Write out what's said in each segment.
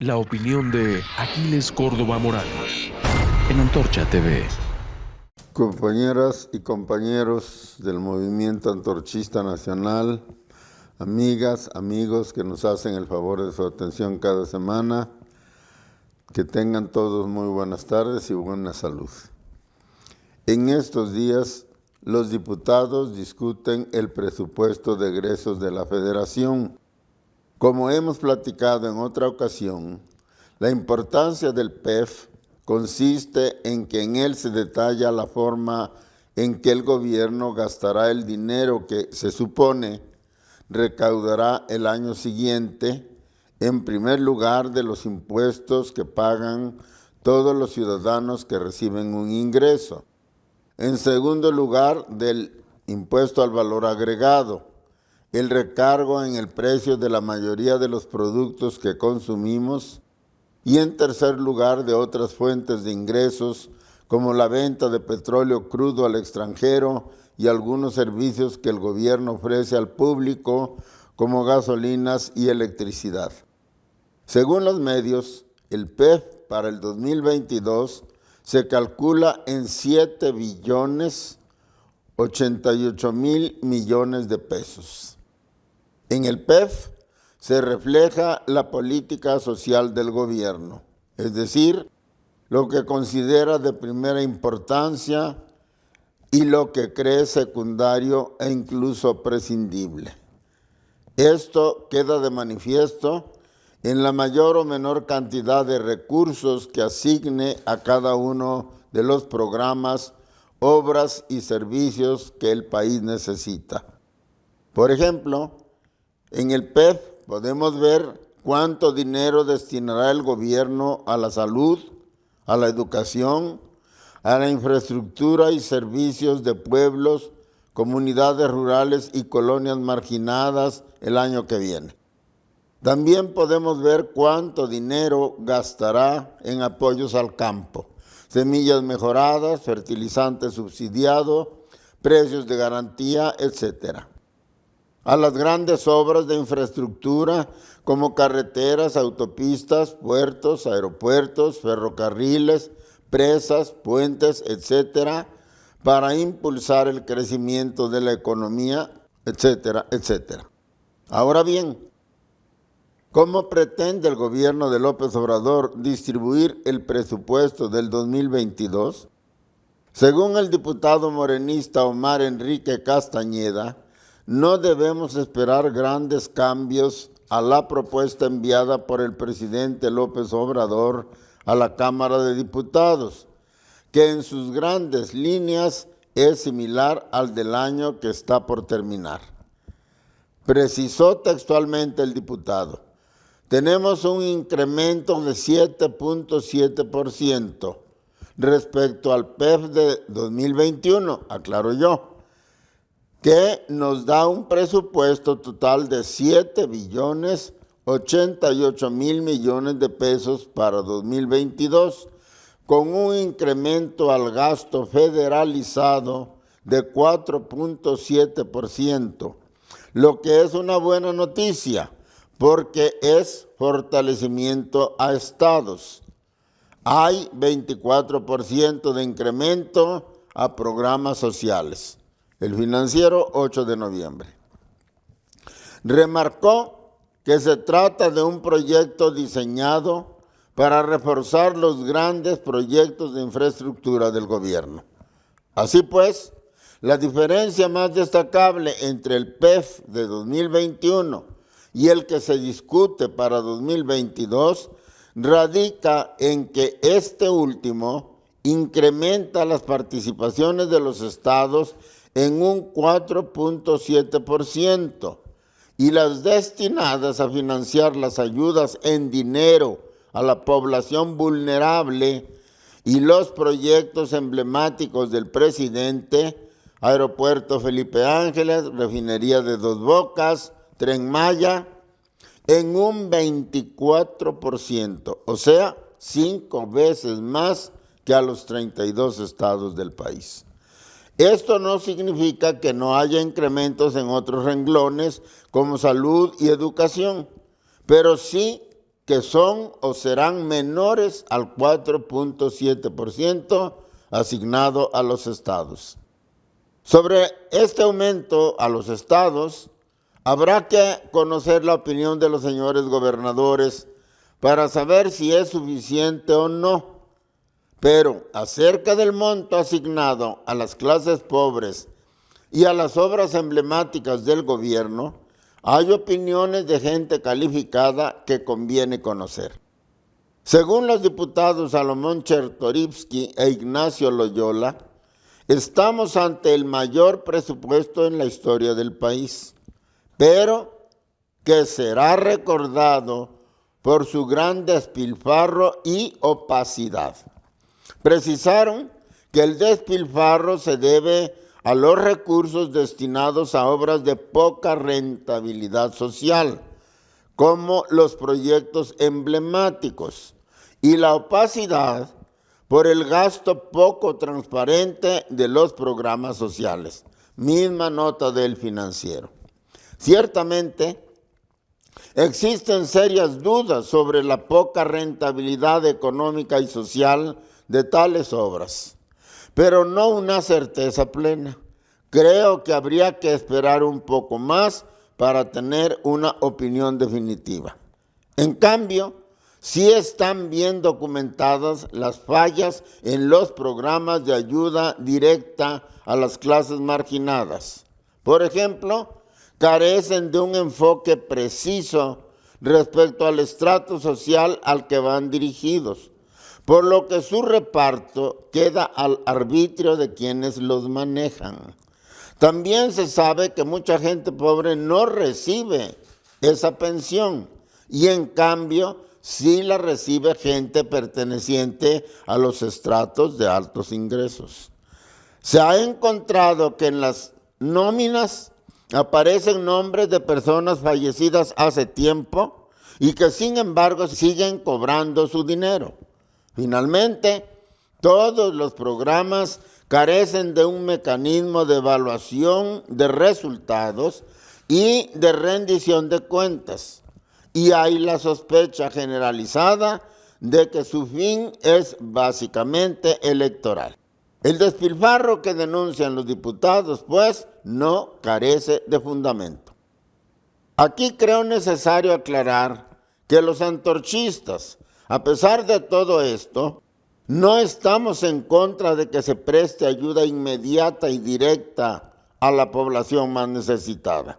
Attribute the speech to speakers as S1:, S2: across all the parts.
S1: La opinión de Aquiles Córdoba Morán en Antorcha TV.
S2: Compañeras y compañeros del Movimiento Antorchista Nacional, amigas, amigos que nos hacen el favor de su atención cada semana, que tengan todos muy buenas tardes y buena salud. En estos días, los diputados discuten el presupuesto de egresos de la Federación. Como hemos platicado en otra ocasión, la importancia del PEF consiste en que en él se detalla la forma en que el gobierno gastará el dinero que se supone recaudará el año siguiente, en primer lugar de los impuestos que pagan todos los ciudadanos que reciben un ingreso. En segundo lugar, del impuesto al valor agregado, el recargo en el precio de la mayoría de los productos que consumimos, y en tercer lugar de otras fuentes de ingresos como la venta de petróleo crudo al extranjero y algunos servicios que el gobierno ofrece al público como gasolinas y electricidad. Según los medios, el PEF para el 2022 se calcula en 7 billones 88 mil millones de pesos. En el PEF se refleja la política social del gobierno, es decir, lo que considera de primera importancia y lo que cree secundario e incluso prescindible. Esto queda de manifiesto en la mayor o menor cantidad de recursos que asigne a cada uno de los programas, obras y servicios que el país necesita. Por ejemplo, en el PEF podemos ver cuánto dinero destinará el gobierno a la salud, a la educación, a la infraestructura y servicios de pueblos, comunidades rurales y colonias marginadas el año que viene. También podemos ver cuánto dinero gastará en apoyos al campo, semillas mejoradas, fertilizantes subsidiados, precios de garantía, etc. A las grandes obras de infraestructura como carreteras, autopistas, puertos, aeropuertos, ferrocarriles, presas, puentes, etcétera, para impulsar el crecimiento de la economía, etcétera, etcétera. Ahora bien, ¿cómo pretende el gobierno de López Obrador distribuir el presupuesto del 2022? Según el diputado morenista Omar Enrique Castañeda, no debemos esperar grandes cambios a la propuesta enviada por el presidente López Obrador a la Cámara de Diputados, que en sus grandes líneas es similar al del año que está por terminar. Precisó textualmente el diputado: tenemos un incremento de 7.7% respecto al PEF de 2021, aclaro yo, que nos da un presupuesto total de 7 billones 88 mil millones de pesos para 2022, con un incremento al gasto federalizado de 4.7%, lo que es una buena noticia porque es fortalecimiento a estados. Hay 24% de incremento a programas sociales. El Financiero, 8 de noviembre. Remarcó que se trata de un proyecto diseñado para reforzar los grandes proyectos de infraestructura del gobierno. Así pues, la diferencia más destacable entre el PEF de 2021 y el que se discute para 2022 radica en que este último incrementa las participaciones de los estados en un 4.7% y las destinadas a financiar las ayudas en dinero a la población vulnerable y los proyectos emblemáticos del presidente, Aeropuerto Felipe Ángeles, Refinería de Dos Bocas, Tren Maya, en un 24%, o sea, 5 veces más que a los 32 estados del país. Esto no significa que no haya incrementos en otros renglones como salud y educación, pero sí que son o serán menores al 4.7% asignado a los estados. Sobre este aumento a los estados, habrá que conocer la opinión de los señores gobernadores para saber si es suficiente o no. Pero acerca del monto asignado a las clases pobres y a las obras emblemáticas del gobierno, hay opiniones de gente calificada que conviene conocer. Según los diputados Salomón Chertorivsky e Ignacio Loyola, estamos ante el mayor presupuesto en la historia del país, pero que será recordado por su gran despilfarro y opacidad. Precisaron que el despilfarro se debe a los recursos destinados a obras de poca rentabilidad social, como los proyectos emblemáticos, y la opacidad por el gasto poco transparente de los programas sociales. Misma nota del Financiero. Ciertamente, existen serias dudas sobre la poca rentabilidad económica y social de tales obras, pero no una certeza plena. Creo que habría que esperar un poco más para tener una opinión definitiva. En cambio, sí están bien documentadas las fallas en los programas de ayuda directa a las clases marginadas. Por ejemplo, carecen de un enfoque preciso respecto al estrato social al que van dirigidos, por lo que su reparto queda al arbitrio de quienes los manejan. También se sabe que mucha gente pobre no recibe esa pensión y en cambio sí la recibe gente perteneciente a los estratos de altos ingresos. Se ha encontrado que en las nóminas aparecen nombres de personas fallecidas hace tiempo y que sin embargo siguen cobrando su dinero. Finalmente, todos los programas carecen de un mecanismo de evaluación de resultados y de rendición de cuentas. Y hay la sospecha generalizada de que su fin es básicamente electoral. El despilfarro que denuncian los diputados, pues, no carece de fundamento. Aquí creo necesario aclarar que los antorchistas, a pesar de todo esto, no estamos en contra de que se preste ayuda inmediata y directa a la población más necesitada.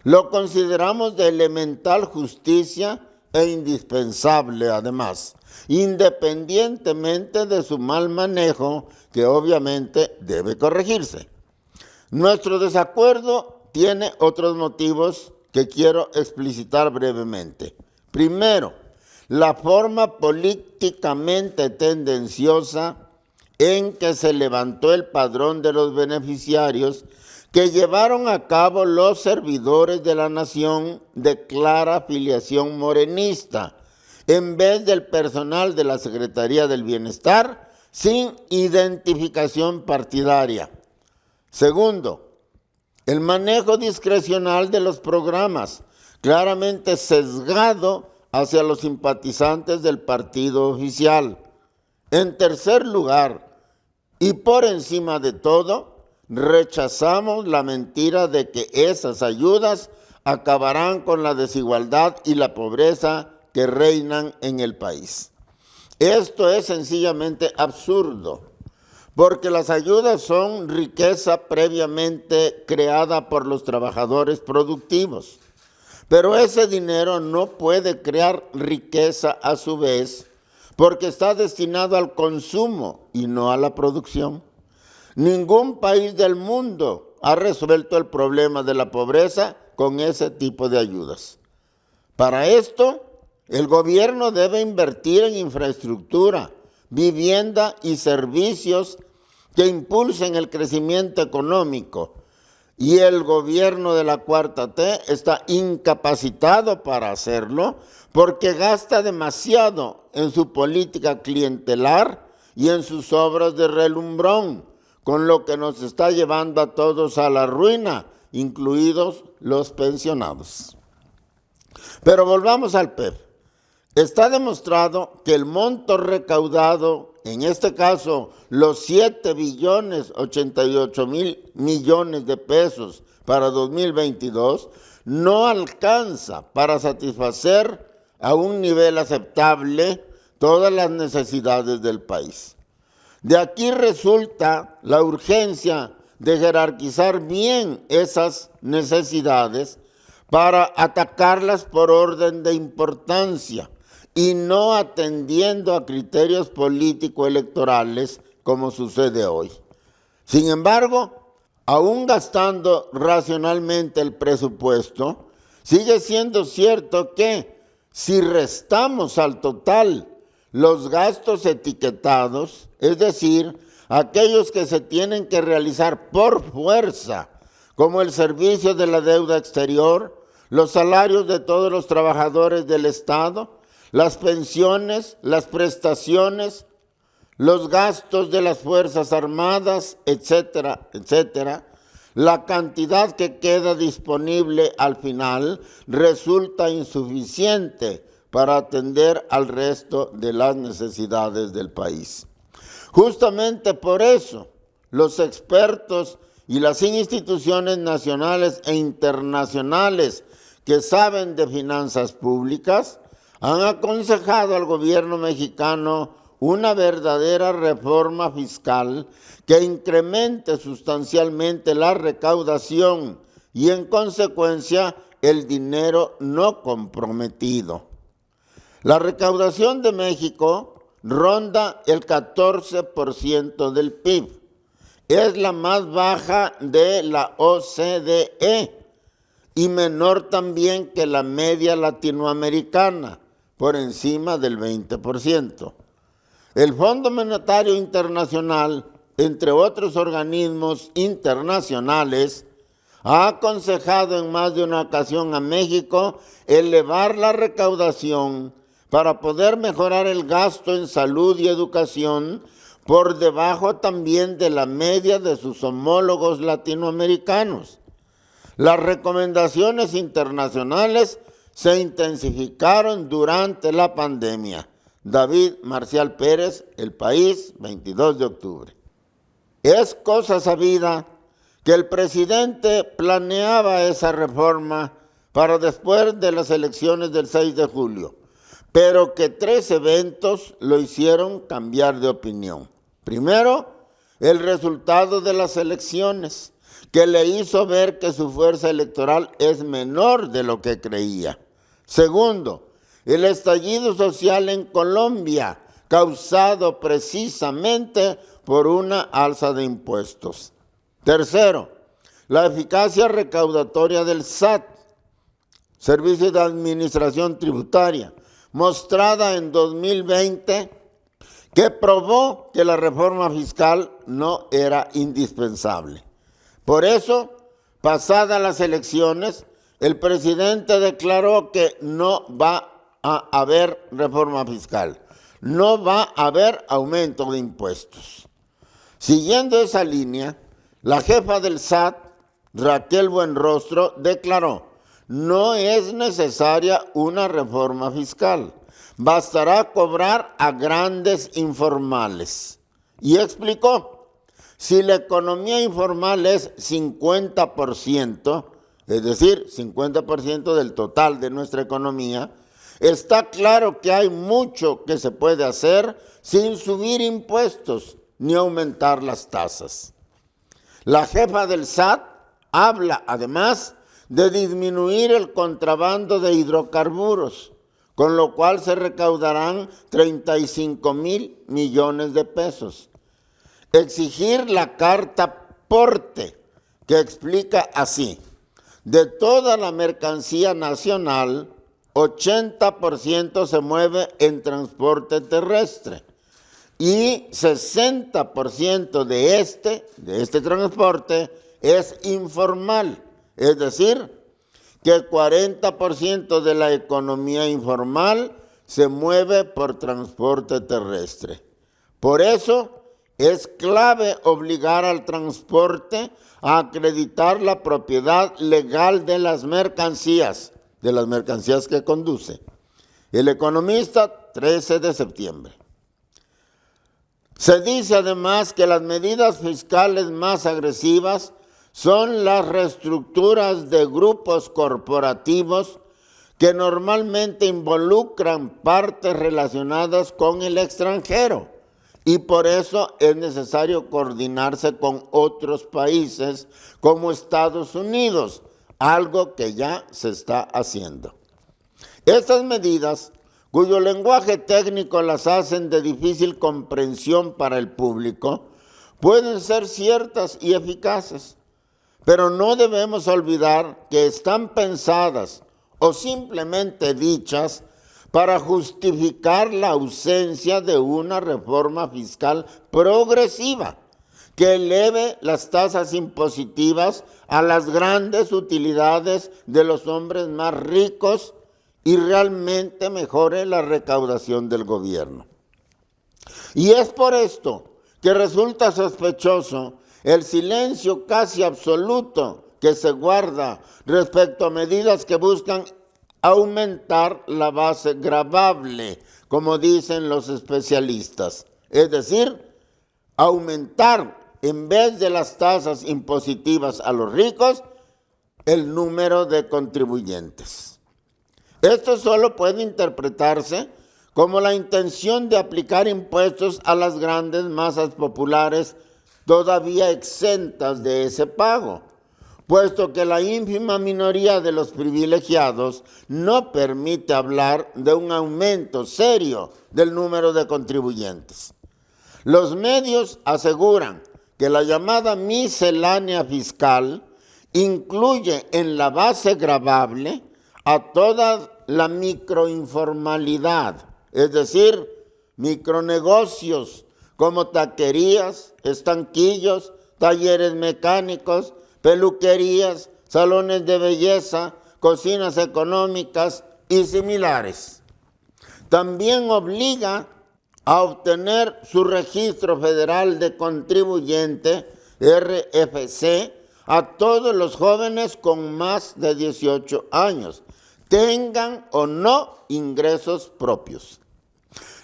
S2: Lo consideramos de elemental justicia e indispensable, además, independientemente de su mal manejo, que obviamente debe corregirse. Nuestro desacuerdo tiene otros motivos que quiero explicitar brevemente. Primero, la forma políticamente tendenciosa en que se levantó el padrón de los beneficiarios que llevaron a cabo los servidores de la nación de clara afiliación morenista, en vez del personal de la Secretaría del Bienestar sin identificación partidaria. Segundo, el manejo discrecional de los programas, claramente sesgado hacia los simpatizantes del partido oficial. En tercer lugar, y por encima de todo, rechazamos la mentira de que esas ayudas acabarán con la desigualdad y la pobreza que reinan en el país. Esto es sencillamente absurdo, porque las ayudas son riqueza previamente creada por los trabajadores productivos. Pero ese dinero no puede crear riqueza a su vez porque está destinado al consumo y no a la producción. Ningún país del mundo ha resuelto el problema de la pobreza con ese tipo de ayudas. Para esto, el gobierno debe invertir en infraestructura, vivienda y servicios que impulsen el crecimiento económico. Y el gobierno de la Cuarta T está incapacitado para hacerlo porque gasta demasiado en su política clientelar y en sus obras de relumbrón, con lo que nos está llevando a todos a la ruina, incluidos los pensionados. Pero volvamos al PEP. Está demostrado que el monto recaudado, en este caso los 7,088,000,000,000 de pesos para 2022, no alcanza para satisfacer a un nivel aceptable todas las necesidades del país. De aquí resulta la urgencia de jerarquizar bien esas necesidades para atacarlas por orden de importancia y no atendiendo a criterios político-electorales como sucede hoy. Sin embargo, aún gastando racionalmente el presupuesto, sigue siendo cierto que si restamos al total los gastos etiquetados, es decir, aquellos que se tienen que realizar por fuerza, como el servicio de la deuda exterior, los salarios de todos los trabajadores del Estado, las pensiones, las prestaciones, los gastos de las Fuerzas Armadas, etcétera, etcétera, la cantidad que queda disponible al final resulta insuficiente para atender al resto de las necesidades del país. Justamente por eso, los expertos y las instituciones nacionales e internacionales que saben de finanzas públicas han aconsejado al gobierno mexicano una verdadera reforma fiscal que incremente sustancialmente la recaudación y, en consecuencia, el dinero no comprometido. La recaudación de México ronda el 14% del PIB. Es la más baja de la OCDE y menor también que la media latinoamericana, por encima del 20%. El Fondo Monetario Internacional, entre otros organismos internacionales, ha aconsejado en más de una ocasión a México elevar la recaudación para poder mejorar el gasto en salud y educación por debajo también de la media de sus homólogos latinoamericanos. Las recomendaciones internacionales se intensificaron durante la pandemia. David Marcial Pérez, El País, 22 de octubre. Es cosa sabida que el presidente planeaba esa reforma para después de las elecciones del 6 de julio, pero que 3 eventos lo hicieron cambiar de opinión. Primero, el resultado de las elecciones, que le hizo ver que su fuerza electoral es menor de lo que creía. Segundo, el estallido social en Colombia, causado precisamente por una alza de impuestos. Tercero, la eficacia recaudatoria del SAT, Servicio de Administración Tributaria, mostrada en 2020, que probó que la reforma fiscal no era indispensable. Por eso, pasadas las elecciones, el presidente declaró que no va a haber reforma fiscal, no va a haber aumento de impuestos. Siguiendo esa línea, la jefa del SAT, Raquel Buenrostro, declaró: no es necesaria una reforma fiscal, bastará cobrar a grandes informales. Y explicó: si la economía informal es 50%, es decir, 50% del total de nuestra economía, está claro que hay mucho que se puede hacer sin subir impuestos ni aumentar las tasas. La jefa del SAT habla además de disminuir el contrabando de hidrocarburos, con lo cual se recaudarán 35,000 millones de pesos. Exigir la carta porte, que explica así: de toda la mercancía nacional, 80% se mueve en transporte terrestre y 60% de este transporte es informal, es decir, que 40% de la economía informal se mueve por transporte terrestre. Por eso es clave obligar al transporte a acreditar la propiedad legal de las mercancías que conduce. El Economista, 13 de septiembre. Se dice además que las medidas fiscales más agresivas son las reestructuras de grupos corporativos que normalmente involucran partes relacionadas con el extranjero y por eso es necesario coordinarse con otros países como Estados Unidos, algo que ya se está haciendo. Estas medidas, cuyo lenguaje técnico las hacen de difícil comprensión para el público, pueden ser ciertas y eficaces, pero no debemos olvidar que están pensadas o simplemente dichas para justificar la ausencia de una reforma fiscal progresiva que eleve las tasas impositivas a las grandes utilidades de los hombres más ricos y realmente mejore la recaudación del gobierno. Y es por esto que resulta sospechoso el silencio casi absoluto que se guarda respecto a medidas que buscan aumentar la base gravable, como dicen los especialistas. Es decir, aumentar en vez de las tasas impositivas a los ricos, el número de contribuyentes. Esto solo puede interpretarse como la intención de aplicar impuestos a las grandes masas populares todavía exentas de ese pago, puesto que la ínfima minoría de los privilegiados no permite hablar de un aumento serio del número de contribuyentes. Los medios aseguran que la llamada miscelánea fiscal incluye en la base gravable a toda la microinformalidad, es decir, micronegocios como taquerías, estanquillos, talleres mecánicos, peluquerías, salones de belleza, cocinas económicas y similares. También obliga a obtener su registro federal de contribuyente, RFC, a todos los jóvenes con más de 18 años, tengan o no ingresos propios.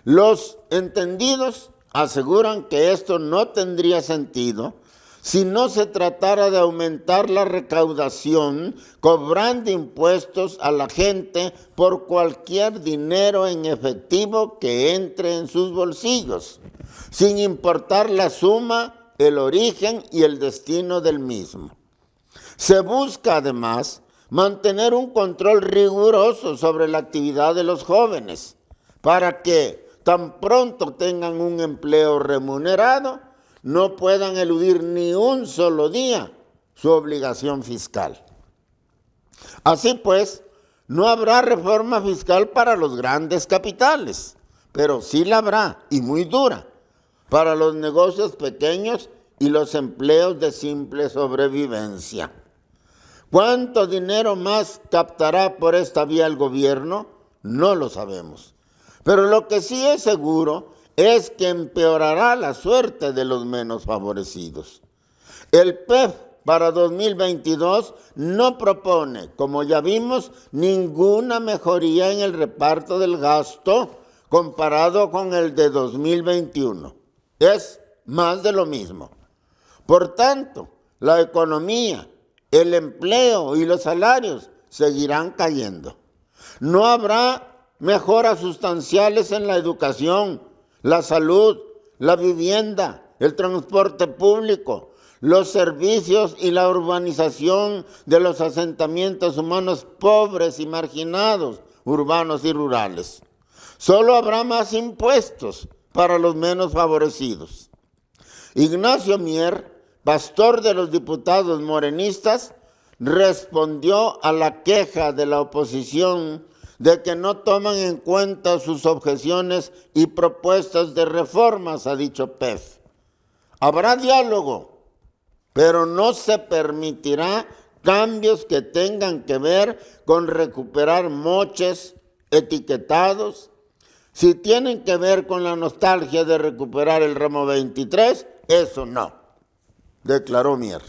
S2: Los entendidos aseguran que esto no tendría sentido si no se tratara de aumentar la recaudación cobrando impuestos a la gente por cualquier dinero en efectivo que entre en sus bolsillos, sin importar la suma, el origen y el destino del mismo. Se busca además mantener un control riguroso sobre la actividad de los jóvenes para que tan pronto tengan un empleo remunerado, no puedan eludir ni un solo día su obligación fiscal. Así pues, no habrá reforma fiscal para los grandes capitales, pero sí la habrá, y muy dura, para los negocios pequeños y los empleos de simple sobrevivencia. ¿Cuánto dinero más captará por esta vía el gobierno? No lo sabemos. Pero lo que sí es seguro es que empeorará la suerte de los menos favorecidos. El PEF para 2022 no propone, como ya vimos, ninguna mejoría en el reparto del gasto comparado con el de 2021. Es más de lo mismo. Por tanto, la economía, el empleo y los salarios seguirán cayendo. No habrá mejoras sustanciales en la educación, la salud, la vivienda, el transporte público, los servicios y la urbanización de los asentamientos humanos pobres y marginados, urbanos y rurales. Solo habrá más impuestos para los menos favorecidos. Ignacio Mier, pastor de los diputados morenistas, respondió a la queja de la oposición de que no toman en cuenta sus objeciones y propuestas de reformas, ha dicho PEF. Habrá diálogo, pero no se permitirá cambios que tengan que ver con recuperar moches etiquetados. Si tienen que ver con la nostalgia de recuperar el ramo 23, eso no, declaró Mier.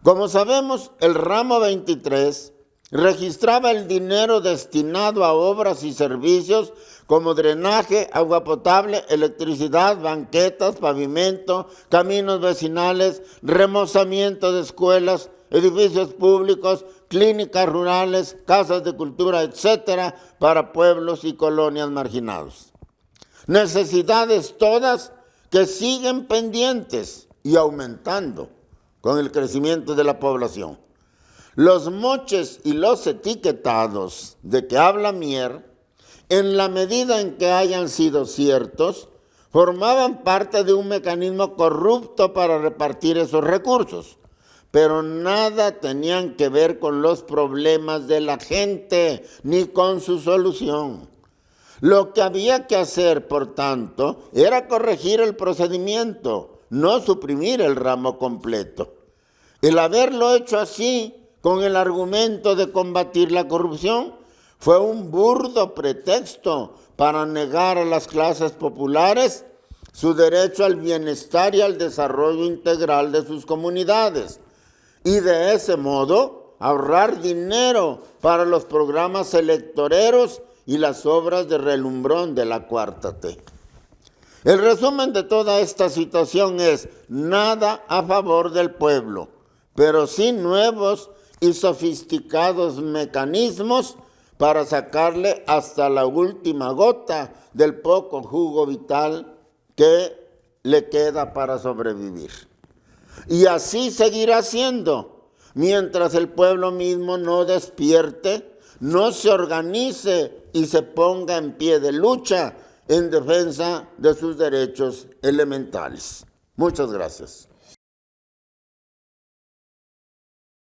S2: Como sabemos, el ramo 23 registraba el dinero destinado a obras y servicios como drenaje, agua potable, electricidad, banquetas, pavimento, caminos vecinales, remozamiento de escuelas, edificios públicos, clínicas rurales, casas de cultura, etcétera, para pueblos y colonias marginados. Necesidades todas que siguen pendientes y aumentando con el crecimiento de la población. Los moches y los etiquetados de que habla Mier, en la medida en que hayan sido ciertos, formaban parte de un mecanismo corrupto para repartir esos recursos, pero nada tenían que ver con los problemas de la gente ni con su solución. Lo que había que hacer, por tanto, era corregir el procedimiento, no suprimir el ramo completo. El haberlo hecho así, con el argumento de combatir la corrupción, fue un burdo pretexto para negar a las clases populares su derecho al bienestar y al desarrollo integral de sus comunidades, y de ese modo ahorrar dinero para los programas electoreros y las obras de relumbrón de la Cuarta T. El resumen de toda esta situación es nada a favor del pueblo, pero sí nuevos y sofisticados mecanismos para sacarle hasta la última gota del poco jugo vital que le queda para sobrevivir. Y así seguirá siendo, mientras el pueblo mismo no despierte, no se organice y se ponga en pie de lucha en defensa de sus derechos elementales. Muchas gracias.